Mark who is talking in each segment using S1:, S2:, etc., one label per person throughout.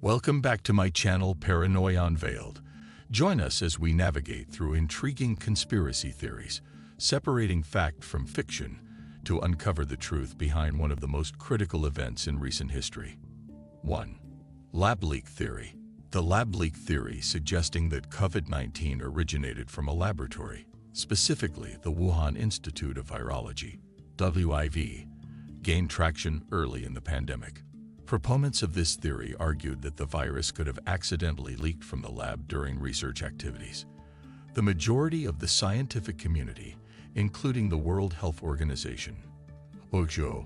S1: Welcome back to my channel, Paranoia Unveiled. Join us as we navigate through intriguing conspiracy theories, separating fact from fiction to uncover the truth behind one of the most critical events in recent history. 1. Lab leak theory. The lab leak theory suggesting that COVID-19 originated from a laboratory, specifically the Wuhan Institute of Virology, WIV, gained traction early in the pandemic. Proponents of this theory argued that the virus could have accidentally leaked from the lab during research activities. The majority of the scientific community, including the World Health Organization, WHO,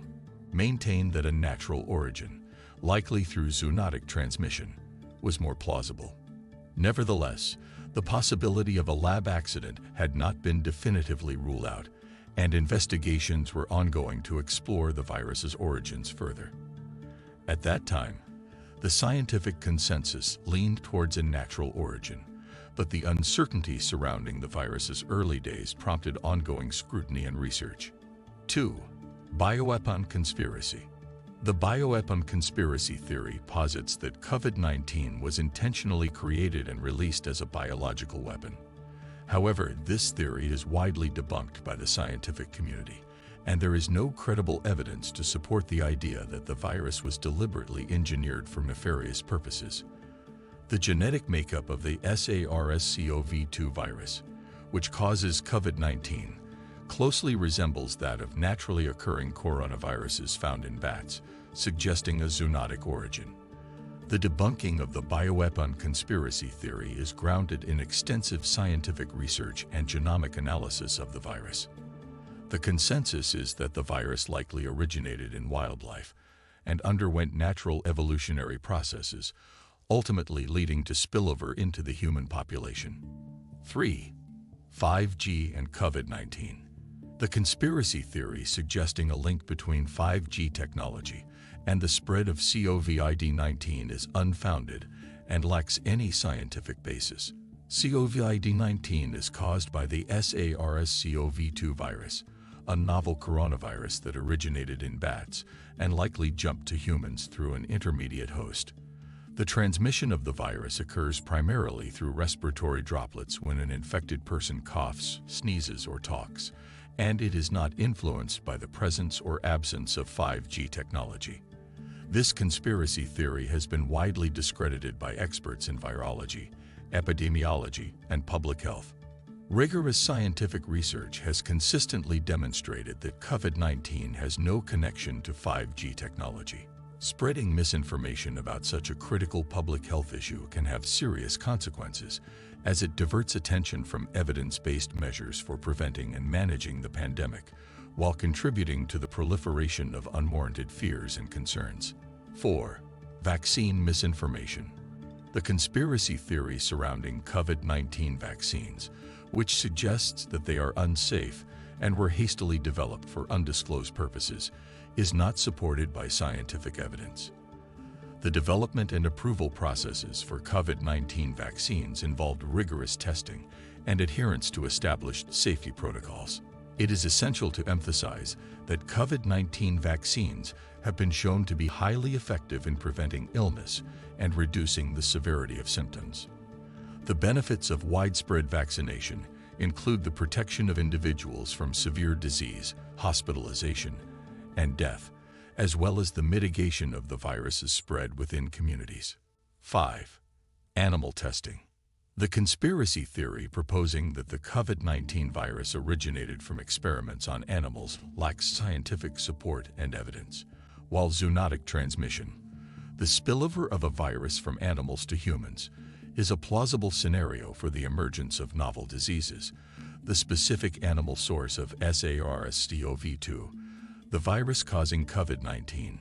S1: maintained that a natural origin, likely through zoonotic transmission, was more plausible. Nevertheless, the possibility of a lab accident had not been definitively ruled out, and investigations were ongoing to explore the virus's origins further. At that time, the scientific consensus leaned towards a natural origin, but the uncertainty surrounding the virus's early days prompted ongoing scrutiny and research. 2. Bioweapon conspiracy. The bioweapon conspiracy theory posits that COVID-19 was intentionally created and released as a biological weapon. However, this theory is widely debunked by the scientific community, and there is no credible evidence to support the idea that the virus was deliberately engineered for nefarious purposes. The genetic makeup of the SARS-CoV-2 virus, which causes COVID-19, closely resembles that of naturally occurring coronaviruses found in bats, suggesting a zoonotic origin. The debunking of the bioweapon conspiracy theory is grounded in extensive scientific research and genomic analysis of the virus. The consensus is that the virus likely originated in wildlife and underwent natural evolutionary processes, ultimately leading to spillover into the human population. 3. 5G and COVID-19. The conspiracy theory suggesting a link between 5G technology and the spread of COVID-19 is unfounded and lacks any scientific basis. COVID-19 is caused by the SARS-CoV-2 virus, a novel coronavirus that originated in bats and likely jumped to humans through an intermediate host. The transmission of the virus occurs primarily through respiratory droplets when an infected person coughs, sneezes, or talks, and it is not influenced by the presence or absence of 5G technology. This conspiracy theory has been widely discredited by experts in virology, epidemiology, and public health. Rigorous scientific research has consistently demonstrated that COVID-19 has no connection to 5G technology. Spreading misinformation about such a critical public health issue can have serious consequences, as it diverts attention from evidence-based measures for preventing and managing the pandemic, while contributing to the proliferation of unwarranted fears and concerns. 4. Vaccine misinformation. The conspiracy theory surrounding COVID-19 vaccines, which suggests that they are unsafe and were hastily developed for undisclosed purposes, is not supported by scientific evidence. The development and approval processes for COVID-19 vaccines involved rigorous testing and adherence to established safety protocols. It is essential to emphasize that COVID-19 vaccines have been shown to be highly effective in preventing illness and reducing the severity of symptoms. The benefits of widespread vaccination include the protection of individuals from severe disease, hospitalization, and death, as well as the mitigation of the virus's spread within communities. 5. Animal testing. The conspiracy theory proposing that the COVID-19 virus originated from experiments on animals lacks scientific support and evidence. While zoonotic transmission, the spillover of a virus from animals to humans, is a plausible scenario for the emergence of novel diseases, the specific animal source of SARS-CoV-2, the virus causing COVID-19,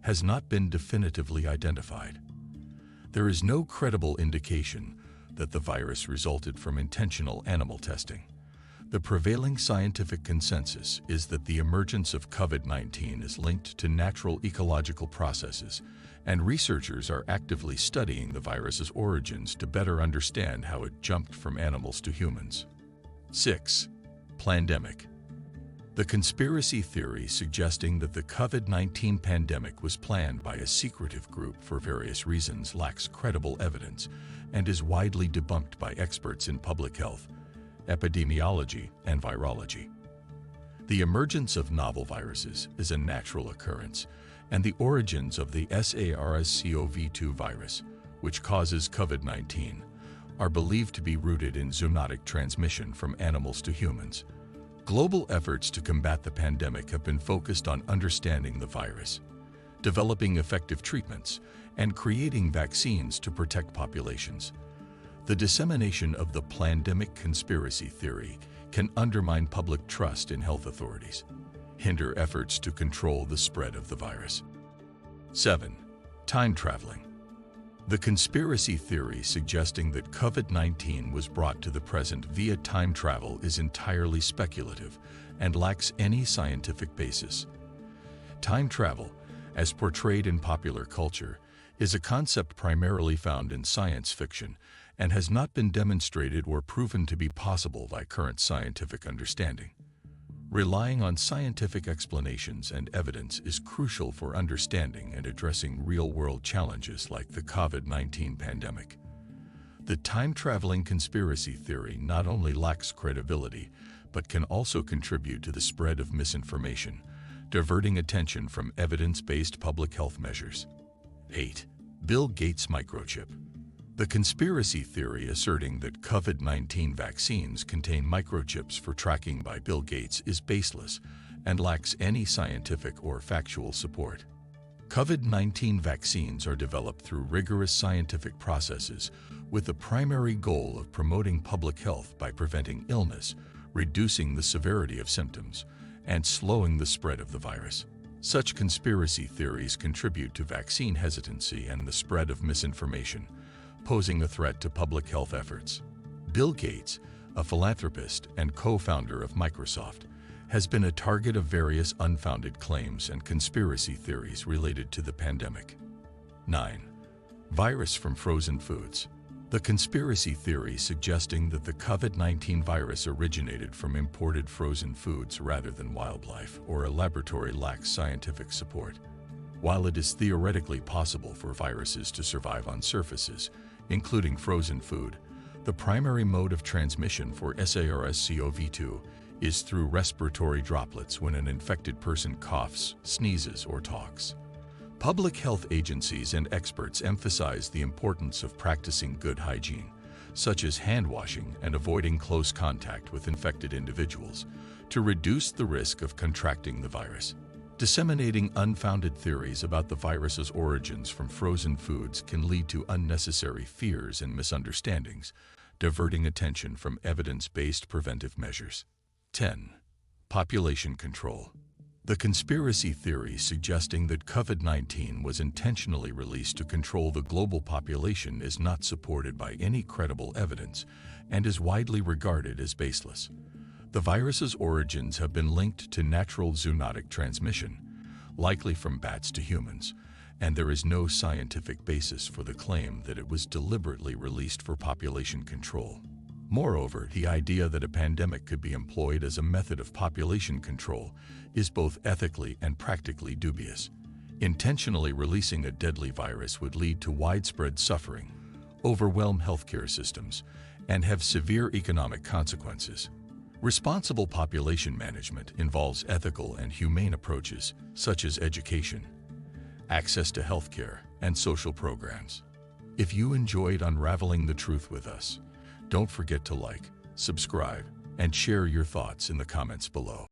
S1: has not been definitively identified. There is no credible indication that the virus resulted from intentional animal testing. The prevailing scientific consensus is that the emergence of COVID-19 is linked to natural ecological processes, and researchers are actively studying the virus's origins to better understand how it jumped from animals to humans. 6. Plandemic. The conspiracy theory suggesting that the COVID-19 pandemic was planned by a secretive group for various reasons lacks credible evidence and is widely debunked by experts in public health, epidemiology, and virology. The emergence of novel viruses is a natural occurrence, and the origins of the SARS-CoV-2 virus, which causes COVID-19, are believed to be rooted in zoonotic transmission from animals to humans. Global efforts to combat the pandemic have been focused on understanding the virus, developing effective treatments, and creating vaccines to protect populations. The dissemination of the plandemic conspiracy theory can undermine public trust in health authorities, hinder efforts to control the spread of the virus. 7. Time traveling. The conspiracy theory suggesting that COVID-19 was brought to the present via time travel is entirely speculative and lacks any scientific basis. Time travel, as portrayed in popular culture, is a concept primarily found in science fiction and has not been demonstrated or proven to be possible by current scientific understanding. Relying on scientific explanations and evidence is crucial for understanding and addressing real-world challenges like the COVID-19 pandemic. The time-traveling conspiracy theory not only lacks credibility, but can also contribute to the spread of misinformation, diverting attention from evidence-based public health measures. 8. Bill Gates microchip. The conspiracy theory asserting that COVID-19 vaccines contain microchips for tracking by Bill Gates is baseless and lacks any scientific or factual support. COVID-19 vaccines are developed through rigorous scientific processes with the primary goal of promoting public health by preventing illness, reducing the severity of symptoms, and slowing the spread of the virus. Such conspiracy theories contribute to vaccine hesitancy and the spread of misinformation, posing a threat to public health efforts. Bill Gates, a philanthropist and co-founder of Microsoft, has been a target of various unfounded claims and conspiracy theories related to the pandemic. 9. Virus from frozen foods. The conspiracy theory suggesting that the COVID-19 virus originated from imported frozen foods rather than wildlife or a laboratory lacks scientific support. While it is theoretically possible for viruses to survive on surfaces, including frozen food, the primary mode of transmission for SARS-CoV-2 is through respiratory droplets when an infected person coughs, sneezes, or talks. Public health agencies and experts emphasize the importance of practicing good hygiene, such as hand washing and avoiding close contact with infected individuals, to reduce the risk of contracting the virus. Disseminating unfounded theories about the virus's origins from frozen foods can lead to unnecessary fears and misunderstandings, diverting attention from evidence-based preventive measures. 10. Population control. The conspiracy theory suggesting that COVID-19 was intentionally released to control the global population is not supported by any credible evidence and is widely regarded as baseless. The virus's origins have been linked to natural zoonotic transmission, likely from bats to humans, and there is no scientific basis for the claim that it was deliberately released for population control. Moreover, the idea that a pandemic could be employed as a method of population control is both ethically and practically dubious. Intentionally releasing a deadly virus would lead to widespread suffering, overwhelm healthcare systems, and have severe economic consequences. Responsible population management involves ethical and humane approaches such as education, access to healthcare, and social programs. If you enjoyed unraveling the truth with us, don't forget to like, subscribe, and share your thoughts in the comments below.